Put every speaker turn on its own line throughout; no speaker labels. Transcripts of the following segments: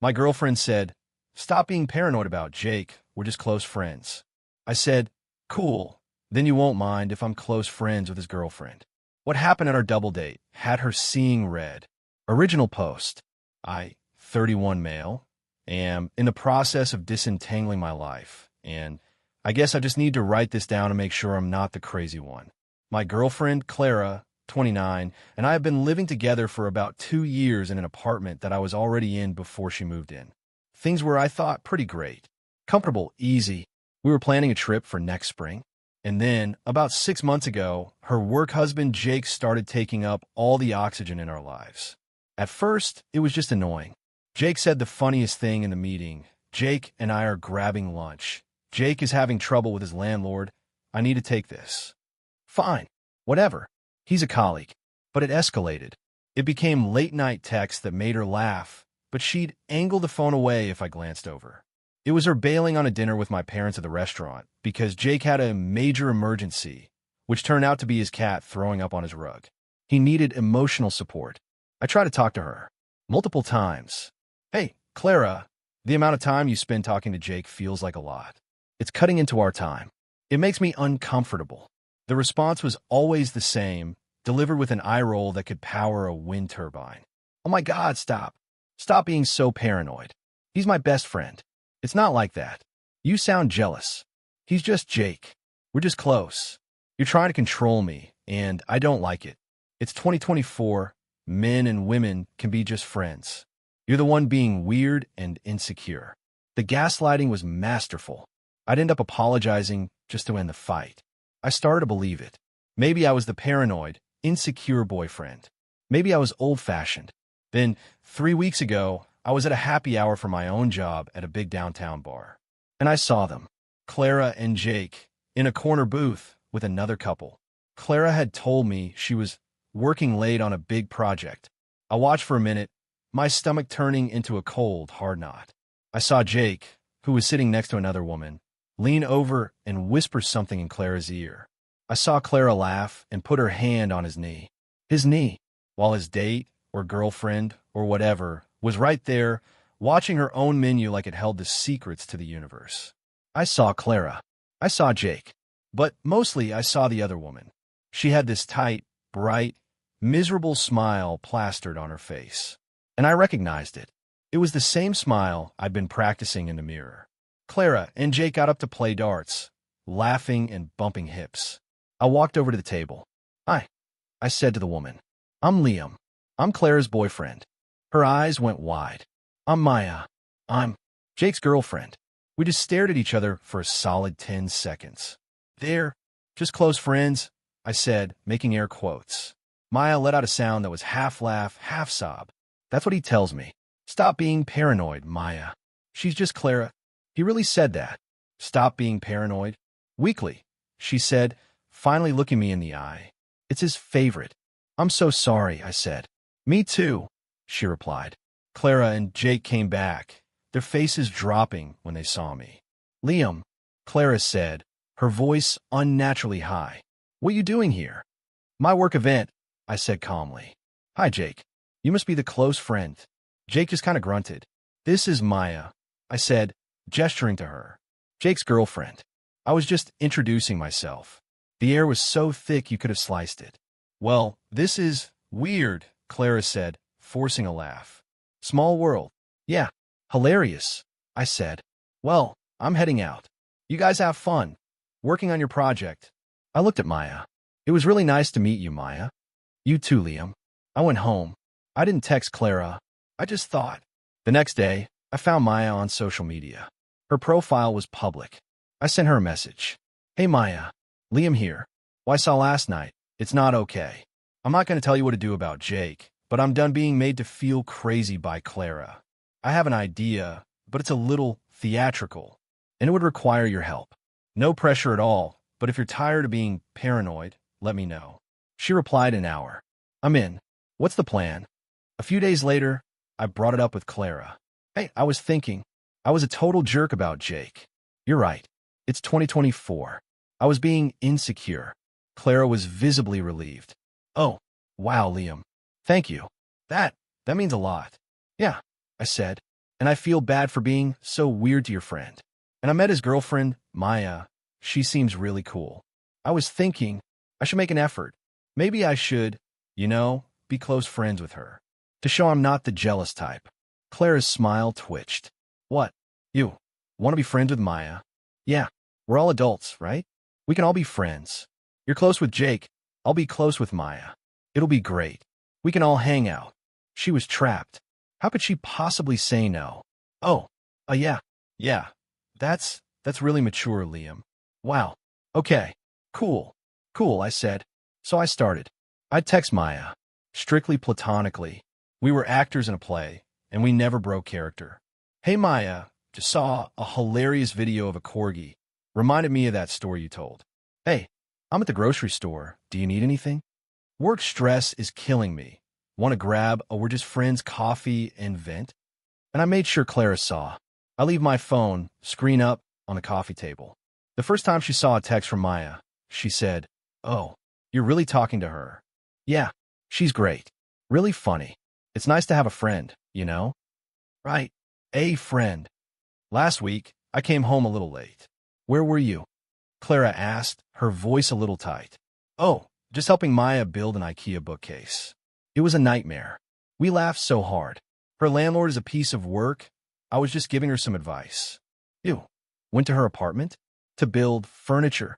My girlfriend said, "Stop being paranoid about Jake. We're just close friends." I said, "Cool. Then you won't mind if I'm close friends with his girlfriend." What happened at our double date had her seeing red. Original post. I, 31 male, am in the process of disentangling my life, and I guess I just need to write this down to make sure I'm not the crazy one. My girlfriend, Clara, 29, and I have been living together for about 2 years in an apartment that I was already in before she moved in. Things were, I thought, pretty great. Comfortable, easy. We were planning a trip for next spring. And then, about 6 months ago, her work husband Jake started taking up all the oxygen in our lives. At first, it was just annoying. Jake said the funniest thing in the meeting. "Jake and I are grabbing lunch. Jake is having trouble with his landlord. I need to take this." Fine. Whatever. He's a colleague. But it escalated. It became late-night texts that made her laugh, but she'd angle the phone away if I glanced over. It was her bailing on a dinner with my parents at the restaurant because Jake had a major emergency, which turned out to be his cat throwing up on his rug. He needed emotional support. I tried to talk to her multiple times. "Hey, Clara, the amount of time you spend talking to Jake feels like a lot. It's cutting into our time. It makes me uncomfortable." The response was always the same, delivered with an eye roll that could power a wind turbine. "Oh my God, stop. Stop being so paranoid. He's my best friend. It's not like that. You sound jealous. He's just Jake. We're just close. You're trying to control me, and I don't like it. It's 2024. Men and women can be just friends. You're the one being weird and insecure." The gaslighting was masterful. I'd end up apologizing just to end the fight. I started to believe it. Maybe I was the paranoid, insecure boyfriend. Maybe I was old-fashioned. Then, 3 weeks ago, I was at a happy hour for my own job at a big downtown bar. And I saw them, Clara and Jake, in a corner booth with another couple. Clara had told me she was working late on a big project. I watched for a minute, my stomach turning into a cold, hard knot. I saw Jake, who was sitting next to another woman, lean over and whisper something in Clara's ear. I saw Clara laugh and put her hand on his knee. His knee, while his date or girlfriend or whatever was right there, watching her own menu like it held the secrets to the universe. I saw Clara. I saw Jake. But mostly I saw the other woman. She had this tight, bright, miserable smile plastered on her face. And I recognized it. It was the same smile I'd been practicing in the mirror. Clara and Jake got up to play darts, laughing and bumping hips. I walked over to the table. "Hi," I said to the woman. "I'm Liam. I'm Clara's boyfriend." Her eyes went wide. "I'm Maya. I'm Jake's girlfriend." We just stared at each other for a solid 10 seconds. "They're just close friends," I said, making air quotes. Maya let out a sound that was half laugh, half sob. "That's what he tells me. Stop being paranoid, Maya. She's just Clara." He really said that. Stop being paranoid. Weakly, she said, finally looking me in the eye. It's his favorite. "I'm so sorry," I said. "Me too," she replied. Clara and Jake came back, their faces dropping when they saw me. "Liam," Clara said, her voice unnaturally high. "What you doing here?" "My work event," I said calmly. "Hi, Jake. You must be the close friend." Jake just kind of grunted. "This is Maya," I said, gesturing to her. "Jake's girlfriend." I was just introducing myself. The air was so thick you could have sliced it. "Well, this is weird," Clara said, forcing a laugh. "Small world." "Yeah, hilarious," I said. "Well, I'm heading out. You guys have fun, working on your project." I looked at Maya. "It was really nice to meet you, Maya." "You too, Liam." I went home. I didn't text Clara. I just thought. The next day, I found Maya on social media. Her profile was public. I sent her a message. "Hey, Maya. Liam here. What I saw last night, it's not okay. I'm not going to tell you what to do about Jake, but I'm done being made to feel crazy by Clara. I have an idea, but it's a little theatrical, and it would require your help. No pressure at all, but if you're tired of being paranoid, let me know." She replied an hour. "I'm in. What's the plan?" A few days later, I brought it up with Clara. "Hey, I was thinking, I was a total jerk about Jake." "You're right. It's 2024. I was being insecure." Clara was visibly relieved. "Oh, wow, Liam. Thank you. That means a lot." "Yeah," I said. And I feel bad for being so weird to your friend. And I met his girlfriend, Maya. She seems really cool. I was thinking I should make an effort. Maybe I should, be close friends with her. To show I'm not the jealous type. Clara's smile twitched. What? You want to be friends with Maya? Yeah, we're all adults, right? We can all be friends. You're close with Jake. I'll be close with Maya. It'll be great. We can all hang out. She was trapped. How could she possibly say no? Oh, yeah. Yeah, that's really mature, Liam. Wow. Okay. Cool. Cool, I said. So I started. I'd text Maya. Strictly platonically. We were actors in a play, and we never broke character. Hey, Maya, just saw a hilarious video of a corgi. Reminded me of that story you told. Hey, I'm at the grocery store. Do you need anything? Work stress is killing me. Want to grab a we're just friends coffee and vent? And I made sure Clara saw. I leave my phone, screen up, on the coffee table. The first time she saw a text from Maya, she said, "Oh, you're really talking to her." Yeah, she's great. Really funny. It's nice to have a friend, Right. A friend. Last week, I came home a little late. Where were you? Clara asked, her voice a little tight. Oh, just helping Maya build an IKEA bookcase. It was a nightmare. We laughed so hard. Her landlord is a piece of work. I was just giving her some advice. You went to her apartment? To build furniture.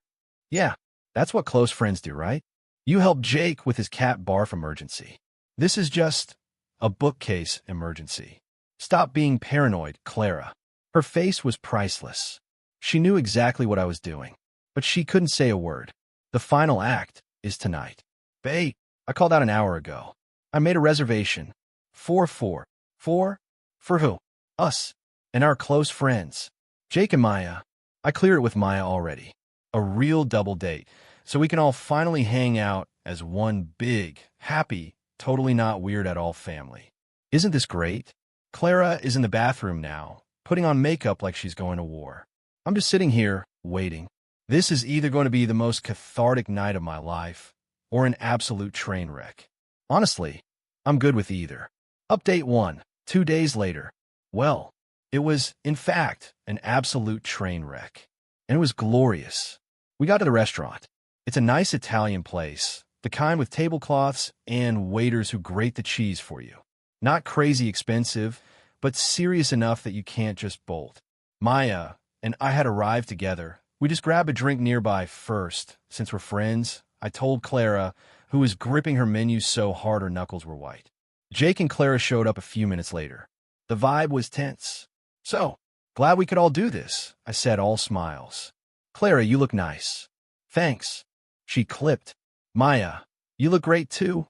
Yeah, that's what close friends do, right? You helped Jake with his cat barf emergency. This is just a bookcase emergency. Stop being paranoid, Clara. Her face was priceless. She knew exactly what I was doing, but she couldn't say a word. The final act is tonight. Babe, I called out an hour ago. I made a reservation. 4-4. 4? For who? Us. And our close friends. Jake and Maya. I cleared it with Maya already. A real double date. So we can all finally hang out as one big, happy, totally not weird at all family. Isn't this great? Clara is in the bathroom now, putting on makeup like she's going to war. I'm just sitting here, waiting. This is either going to be the most cathartic night of my life, or an absolute train wreck. Honestly, I'm good with either. Update 1, 2 days later. Well, it was, in fact, an absolute train wreck. And it was glorious. We got to the restaurant. It's a nice Italian place, the kind with tablecloths and waiters who grate the cheese for you. Not crazy expensive, but serious enough that you can't just bolt. Maya and I had arrived together. We just grabbed a drink nearby first. Since we're friends, I told Clara, who was gripping her menu so hard her knuckles were white. Jake and Clara showed up a few minutes later. The vibe was tense. So, glad we could all do this, I said, all smiles. Clara, you look nice. Thanks. She clipped. Maya, you look great too,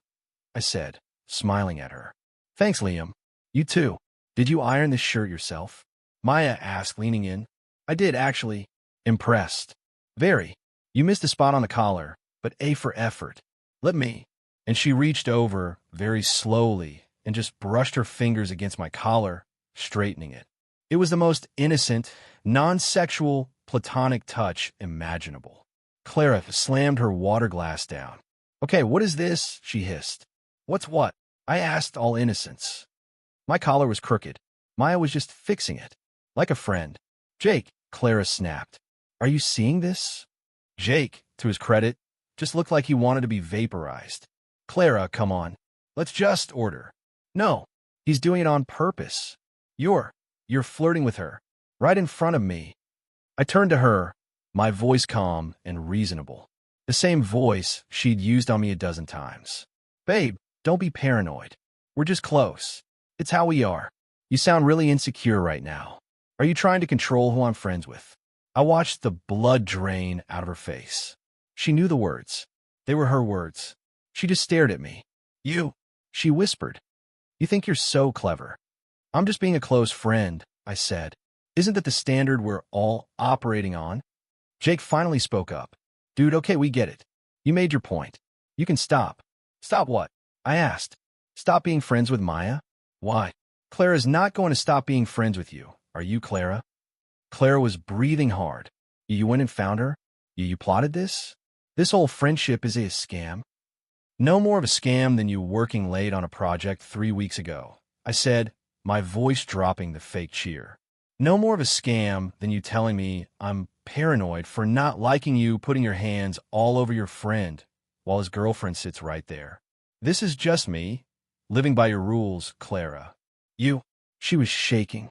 I said, smiling at her. Thanks, Liam. You too. Did you iron this shirt yourself? Maya asked, leaning in. I did, actually. Impressed. Very. You missed a spot on the collar, but A for effort. Let me. And she reached over, very slowly, and just brushed her fingers against my collar, straightening it. It was the most innocent, non-sexual, platonic touch imaginable. Clara slammed her water glass down. Okay, what is this? She hissed. What's what? I asked, all innocence. My collar was crooked. Maya was just fixing it. Like a friend. Jake, Clara snapped. Are you seeing this? Jake, to his credit, just looked like he wanted to be vaporized. Clara, come on. Let's just order. No, he's doing it on purpose. You're flirting with her. Right in front of me. I turned to her, my voice calm and reasonable. The same voice she'd used on me a dozen times. Babe, don't be paranoid. We're just close. It's how we are. You sound really insecure right now. Are you trying to control who I'm friends with? I watched the blood drain out of her face. She knew the words. They were her words. She just stared at me. You, she whispered. You think you're so clever. I'm just being a close friend, I said. Isn't that the standard we're all operating on? Jake finally spoke up. Dude, okay, we get it. You made your point. You can stop. Stop what? I asked. Stop being friends with Maya? Why? Clara's not going to stop being friends with you. Are you, Clara? Clara was breathing hard. You went and found her? You plotted this? This whole friendship is a scam? No more of a scam than you working late on a project 3 weeks ago, I said, my voice dropping the fake cheer. No more of a scam than you telling me I'm paranoid for not liking you putting your hands all over your friend while his girlfriend sits right there. This is just me, living by your rules, Clara. You, she was shaking.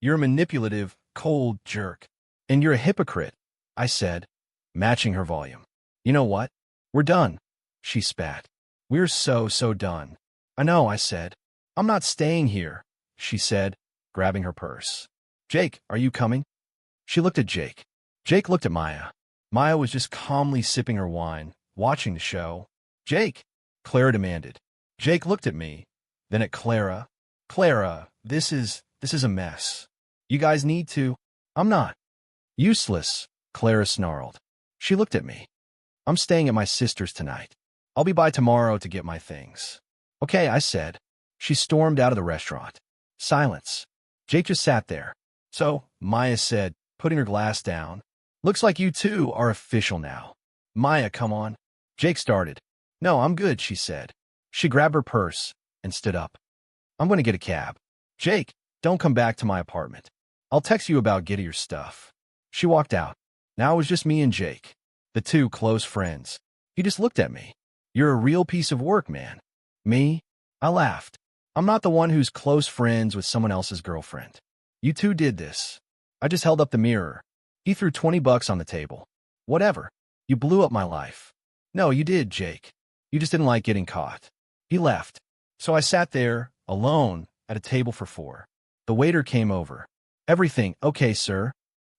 You're a manipulative, cold jerk. And you're a hypocrite, I said, matching her volume. You know what? We're done, she spat. We're so done. I know, I said. I'm not staying here, she said, grabbing her purse. Jake, are you coming? She looked at Jake. Jake looked at Maya. Maya was just calmly sipping her wine, watching the show. Jake, Clara demanded. Jake looked at me, then at Clara. Clara, this is a mess. You guys need to. I'm not. Useless, Clara snarled. She looked at me. I'm staying at my sister's tonight. I'll be by tomorrow to get my things. Okay, I said. She stormed out of the restaurant. Silence. Jake just sat there. So, Maya said, putting her glass down. Looks like you two are official now. Maya, come on. Jake started. No, I'm good, she said. She grabbed her purse and stood up. I'm going to get a cab. Jake, don't come back to my apartment. I'll text you about getting your stuff. She walked out. Now it was just me and Jake, the two close friends. He just looked at me. You're a real piece of work, man. Me? I laughed. I'm not the one who's close friends with someone else's girlfriend. You two did this. I just held up the mirror. He threw $20 on the table. Whatever. You blew up my life. No, you did, Jake. You just didn't like getting caught. He left. So I sat there, alone, at a table for four. The waiter came over. Everything okay, sir?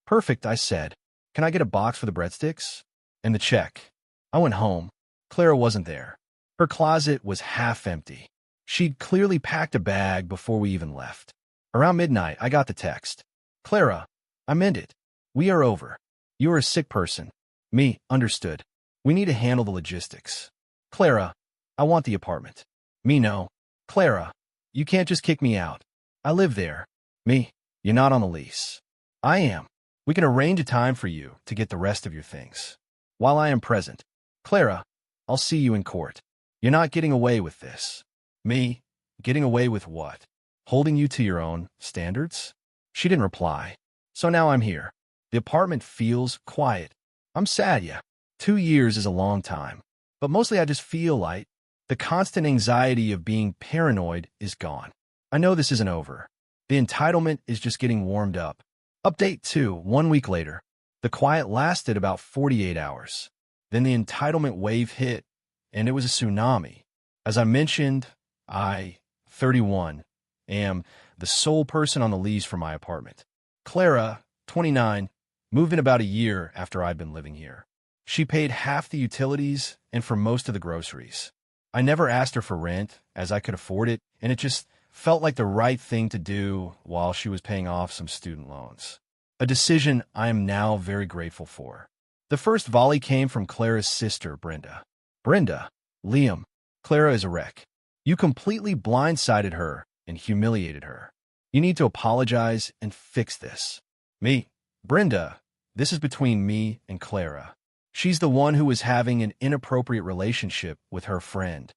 Perfect, I said. Can I get a box for the breadsticks? And the check. I went home. Clara wasn't there. Her closet was half empty. She'd clearly packed a bag before we even left. Around midnight, I got the text. Clara, I meant it. We are over. You are a sick person. Me, understood. We need to handle the logistics. Clara, I want the apartment. Me, no. Clara, you can't just kick me out. I live there. Me, you're not on the lease. I am. We can arrange a time for you to get the rest of your things. While I am present. Clara, I'll see you in court. You're not getting away with this. Me, getting away with what? Holding you to your own standards? She didn't reply. So now I'm here. The apartment feels quiet. I'm sad, yeah. 2 years is a long time. But mostly I just feel like the constant anxiety of being paranoid is gone. I know this isn't over. The entitlement is just getting warmed up. Update 2, 1 week later. The quiet lasted about 48 hours. Then the entitlement wave hit, and it was a tsunami. As I mentioned, I, 31, am the sole person on the lease for my apartment. Clara, 29, moved in about a year after I'd been living here. She paid half the utilities and for most of the groceries. I never asked her for rent, as I could afford it, and it just felt like the right thing to do while she was paying off some student loans. A decision I am now very grateful for. The first volley came from Clara's sister, Brenda. Brenda, Liam, Clara is a wreck. You completely blindsided her and humiliated her. You need to apologize and fix this. Me, Brenda, this is between me and Clara. She's the one who was having an inappropriate relationship with her friend.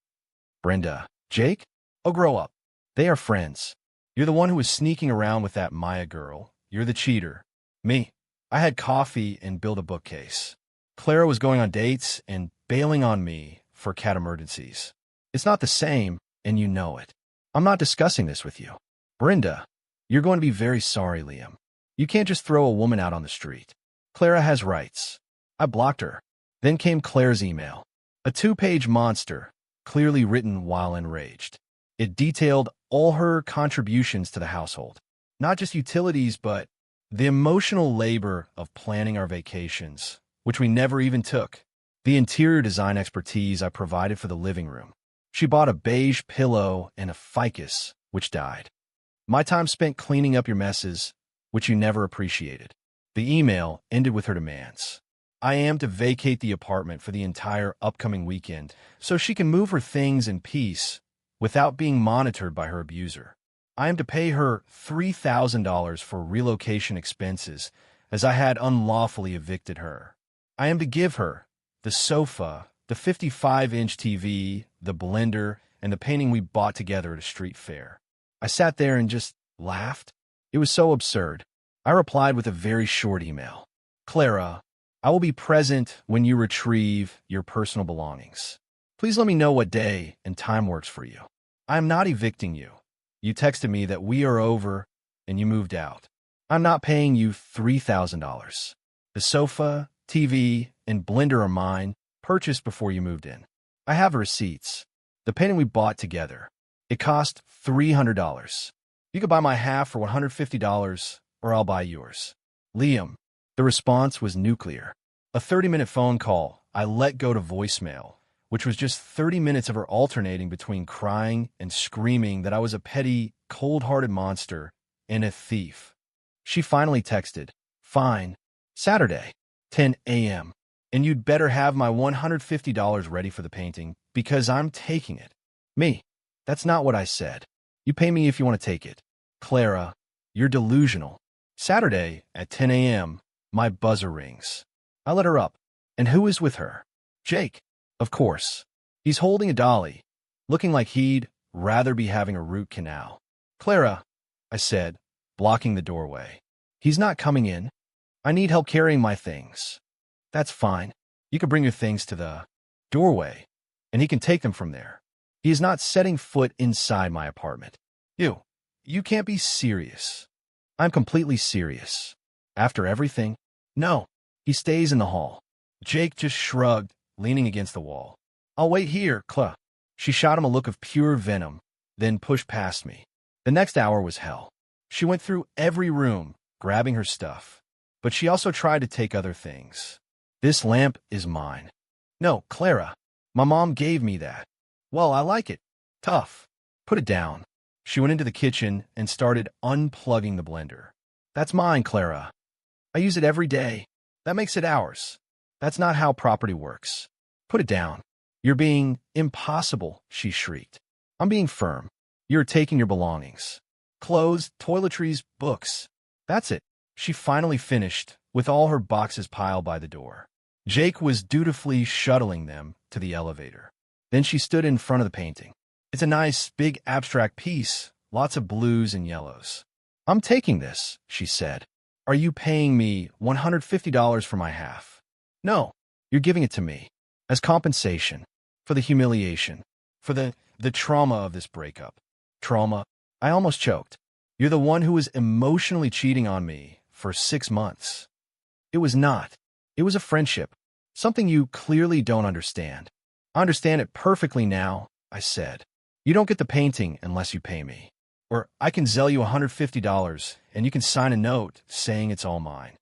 Brenda, Jake? Oh, grow up. They are friends. You're the one who was sneaking around with that Maya girl. You're the cheater. Me, I had coffee and built a bookcase. Clara was going on dates and bailing on me for cat emergencies. It's not the same, and you know it. I'm not discussing this with you. Brenda, you're going to be very sorry, Liam. You can't just throw a woman out on the street. Clara has rights. I blocked her. Then came Claire's email. A 2-page monster, clearly written while enraged. It detailed all her contributions to the household. Not just utilities, but the emotional labor of planning our vacations, which we never even took. The interior design expertise I provided for the living room. She bought a beige pillow and a ficus, which died. My time spent cleaning up your messes, which you never appreciated. The email ended with her demands. I am to vacate the apartment for the entire upcoming weekend so she can move her things in peace without being monitored by her abuser. I am to pay her $3,000 for relocation expenses as I had unlawfully evicted her. I am to give her the sofa, the 55-inch TV, the blender, and the painting we bought together at a street fair. I sat there and just laughed. It was so absurd. I replied with a very short email. Clara, I will be present when you retrieve your personal belongings. Please let me know what day and time works for you. I am not evicting you. You texted me that we are over and you moved out. I'm not paying you $3,000. The sofa, TV, and blender are mine, purchased before you moved in. I have receipts. The painting we bought together. It cost $300. You could buy my half for $150, or I'll buy yours. Liam. The response was nuclear. A 30-minute phone call. I let go to voicemail, which was just 30 minutes of her alternating between crying and screaming that I was a petty, cold-hearted monster and a thief. She finally texted, "Fine. Saturday, 10 a.m. And you'd better have my $150 ready for the painting because I'm taking it." Me. That's not what I said. You pay me if you want to take it. Clara, you're delusional. Saturday at 10 a.m., my buzzer rings. I let her up. And who is with her? Jake, of course. He's holding a dolly, looking like he'd rather be having a root canal. Clara, I said, blocking the doorway. He's not coming in. I need help carrying my things. That's fine. You can bring your things to the doorway, and he can take them from there. He is not setting foot inside my apartment. You can't be serious. I'm completely serious. After everything? No. He stays in the hall. Jake just shrugged, leaning against the wall. I'll wait here, Qley. She shot him a look of pure venom, then pushed past me. The next hour was hell. She went through every room, grabbing her stuff. But she also tried to take other things. This lamp is mine. No, Clara. My mom gave me that. Well, I like it. Tough. Put it down. She went into the kitchen and started unplugging the blender. That's mine, Clara. I use it every day. That makes it ours. That's not how property works. Put it down. You're being impossible, she shrieked. I'm being firm. You're taking your belongings. Clothes, toiletries, books. That's it. She finally finished, with all her boxes piled by the door. Jake was dutifully shuttling them to the elevator. Then she stood in front of the painting. It's a nice, big, abstract piece, lots of blues and yellows. I'm taking this, she said. Are you paying me $150 for my half? No, you're giving it to me. As compensation. For the humiliation. For the trauma of this breakup. Trauma? I almost choked. You're the one who was emotionally cheating on me for 6 months. It was not. It was a friendship. Something you clearly don't understand. I understand it perfectly now, I said. You don't get the painting unless you pay me. Or I can sell you $150 and you can sign a note saying it's all mine.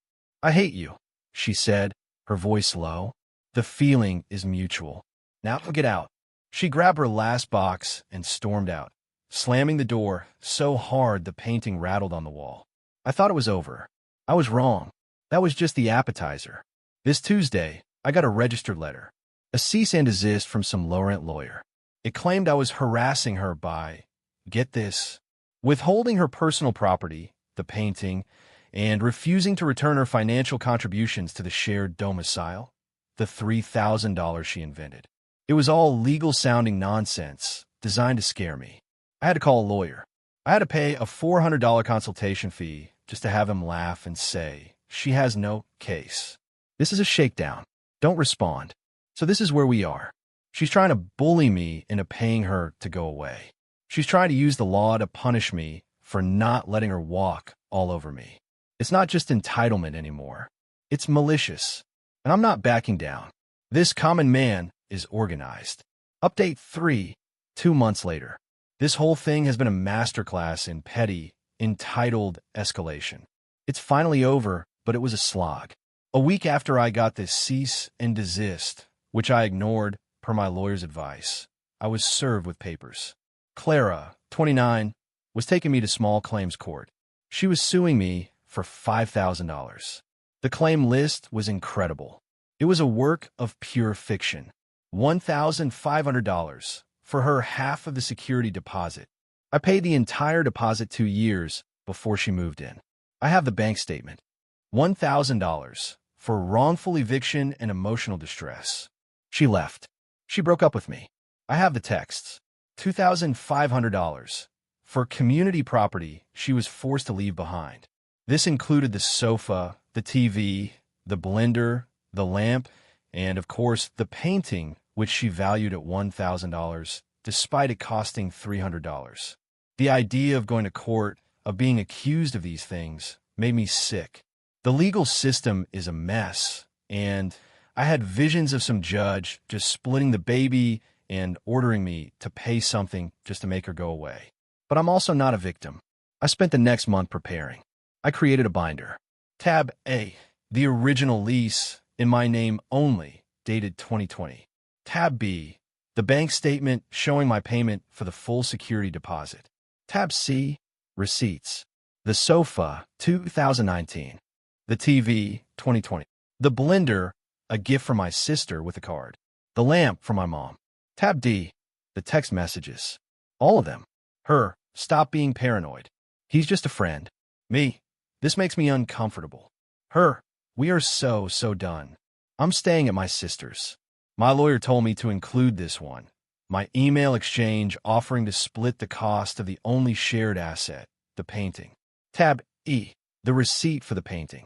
I hate you, she said, her voice low. The feeling is mutual. Now get out. She grabbed her last box and stormed out, slamming the door so hard the painting rattled on the wall. I thought it was over. I was wrong. That was just the appetizer. This Tuesday, I got a registered letter. A cease and desist from some low-rent lawyer. It claimed I was harassing her by, get this, withholding her personal property, the painting, and refusing to return her financial contributions to the shared domicile, the $3,000 she invented. It was all legal-sounding nonsense, designed to scare me. I had to call a lawyer. I had to pay a $400 consultation fee just to have him laugh and say, she has no case. This is a shakedown. Don't respond. So this is where we are. She's trying to bully me into paying her to go away. She's trying to use the law to punish me for not letting her walk all over me. It's not just entitlement anymore. It's malicious. And I'm not backing down. This common man is organized. Update 3, 2 months later. This whole thing has been a masterclass in petty, entitled escalation. It's finally over, but it was a slog. A week after I got this cease and desist, which I ignored per my lawyer's advice, I was served with papers. Clara, 29, was taking me to small claims court. She was suing me for $5,000. The claim list was incredible. It was a work of pure fiction. $1,500 for her half of the security deposit. I paid the entire deposit 2 years before she moved in. I have the bank statement. $1,000 for wrongful eviction and emotional distress. She left. She broke up with me. I have the texts. $2,500 for community property she was forced to leave behind. This included the sofa, the TV, the blender, the lamp, and, of course, the painting, which she valued at $1,000, despite it costing $300. The idea of going to court, of being accused of these things, made me sick. The legal system is a mess, and I had visions of some judge just splitting the baby and ordering me to pay something just to make her go away. But I'm also not a victim. I spent the next month preparing. I created a binder. Tab A, the original lease, in my name only, dated 2020. Tab B, the bank statement showing my payment for the full security deposit. Tab C, receipts. The sofa, 2019. The TV, 2020. The blender, a gift from my sister with a card. The lamp from my mom. Tab D, the text messages. All of them. Her, stop being paranoid. He's just a friend. Me, this makes me uncomfortable. Her, we are so done. I'm staying at my sister's. My lawyer told me to include this one. My email exchange offering to split the cost of the only shared asset, the painting. Tab E, the receipt for the painting.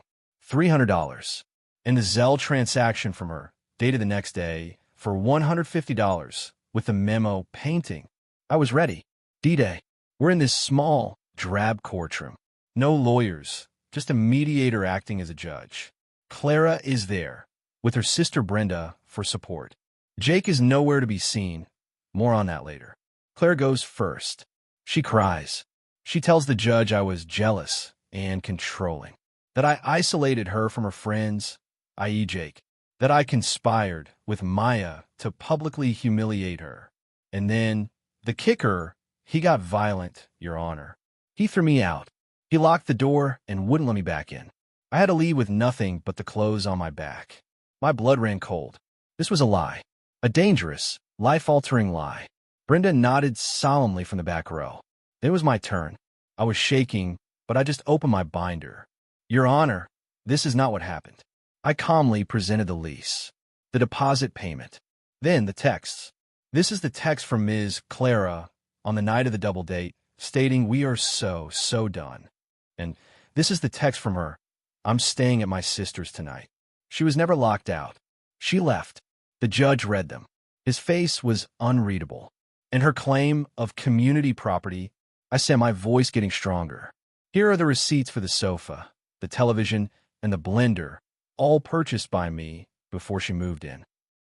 $300. And the Zelle transaction from her, dated the next day, for $150, with the memo painting. I was ready. D-Day. We're in this small, drab courtroom. No lawyers, just a mediator acting as a judge. Clara is there, with her sister Brenda for support. Jake is nowhere to be seen. More on that later. Claire goes first. She cries. She tells the judge I was jealous and controlling, that I isolated her from her friends, i.e. Jake, that I conspired with Maya to publicly humiliate her. And then, the kicker, he got violent, Your Honor. He threw me out. He locked the door and wouldn't let me back in. I had to leave with nothing but the clothes on my back. My blood ran cold. This was a lie. A dangerous, life-altering lie. Brenda nodded solemnly from the back row. It was my turn. I was shaking, but I just opened my binder. Your Honor, this is not what happened. I calmly presented the lease, the deposit payment, then the texts. This is the text from Ms. Clara on the night of the double date, stating we are so done. And this is the text from her. I'm staying at my sister's tonight. She was never locked out. She left. The judge read them. His face was unreadable. And her claim of community property, I said, my voice getting stronger. Here are the receipts for the sofa, the television, and the blender, all purchased by me before she moved in.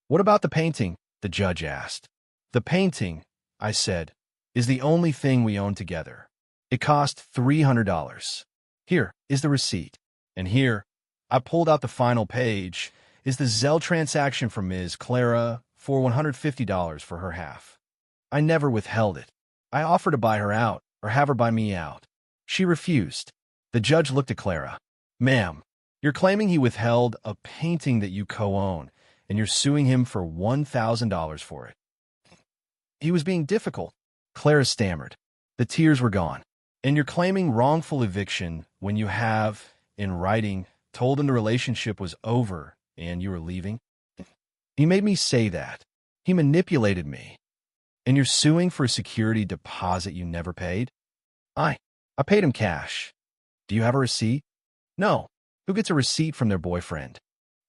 What about the painting? The judge asked. The painting, I said, is the only thing we own together. It cost $300. Here is the receipt. And here, I pulled out the final page, is the Zelle transaction from Ms. Clara for $150 for her half. I never withheld it. I offered to buy her out or have her buy me out. She refused. The judge looked at Clara. Ma'am, you're claiming he withheld a painting that you co-own, and you're suing him for $1,000 for it. He was being difficult. Clara stammered. The tears were gone. And you're claiming wrongful eviction when you have, in writing, told him the relationship was over and you were leaving? He made me say that. He manipulated me. And you're suing for a security deposit you never paid? I paid him cash. Do you have a receipt? No. Who gets a receipt from their boyfriend?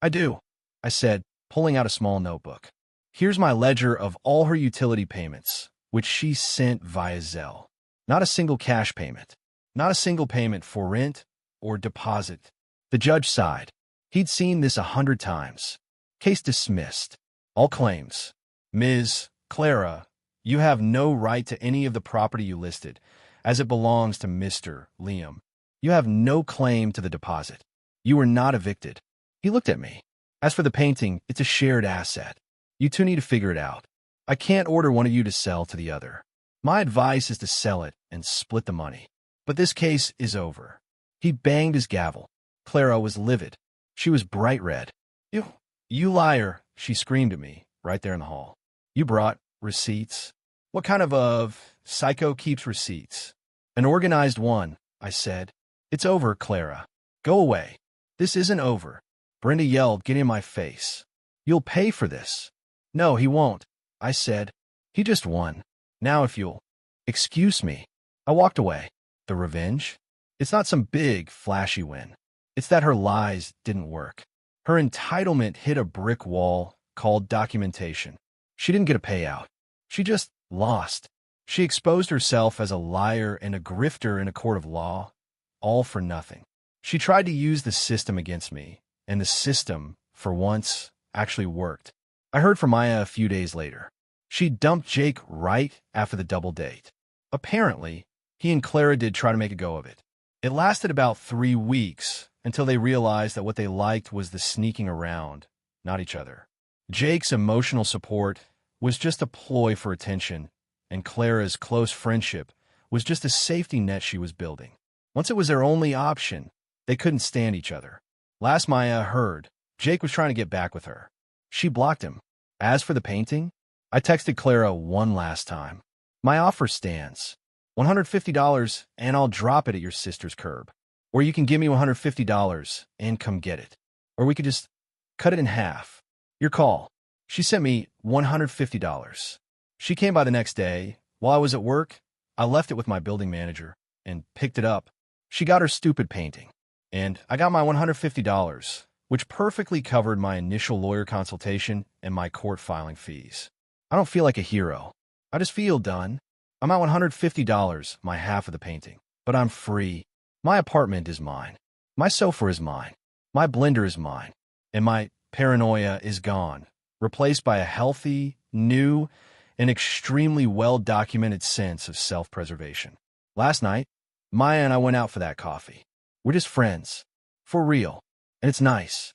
I do, I said, pulling out a small notebook. Here's my ledger of all her utility payments, which she sent via Zelle. Not a single cash payment. Not a single payment for rent or deposit. The judge sighed. He'd seen this 100 times. Case dismissed. All claims. Ms. Clara, you have no right to any of the property you listed, as it belongs to Mr. Liam. You have no claim to the deposit. You were not evicted. He looked at me. As for the painting, it's a shared asset. You two need to figure it out. I can't order one of you to sell to the other. My advice is to sell it and split the money. But this case is over. He banged his gavel. Clara was livid. She was bright red. You liar, she screamed at me, right there in the hall. You brought receipts? What kind of psycho keeps receipts? An organized one, I said. It's over, Clara. Go away. This isn't over. Brenda yelled, getting in my face. You'll pay for this. No, he won't, I said. He just won. Now if you'll excuse me. I walked away. The revenge? It's not some big, flashy win. It's that her lies didn't work. Her entitlement hit a brick wall called documentation. She didn't get a payout. She just lost. She exposed herself as a liar and a grifter in a court of law, all for nothing. She tried to use the system against me, and the system, for once, actually worked. I heard from Maya a few days later. She dumped Jake right after the double date. Apparently, he and Clara did try to make a go of it. It lasted about 3 weeks until they realized that what they liked was the sneaking around, not each other. Jake's emotional support was just a ploy for attention, and Clara's close friendship was just a safety net she was building. Once it was their only option, they couldn't stand each other. Last Maya heard, Jake was trying to get back with her. She blocked him. As for the painting, I texted Clara one last time. My offer stands. $150 and I'll drop it at your sister's curb. Or you can give me $150 and come get it. Or we could just cut it in half. Your call. She sent me $150. She came by the next day. While I was at work, I left it with my building manager and picked it up. She got her stupid painting. And I got my $150, which perfectly covered my initial lawyer consultation and my court filing fees. I don't feel like a hero. I just feel done. I'm at $150, my half of the painting. But I'm free. My apartment is mine. My sofa is mine. My blender is mine. And my paranoia is gone, replaced by a healthy, new, and extremely well-documented sense of self-preservation. Last night, Maya and I went out for that coffee. We're just friends. For real. And it's nice.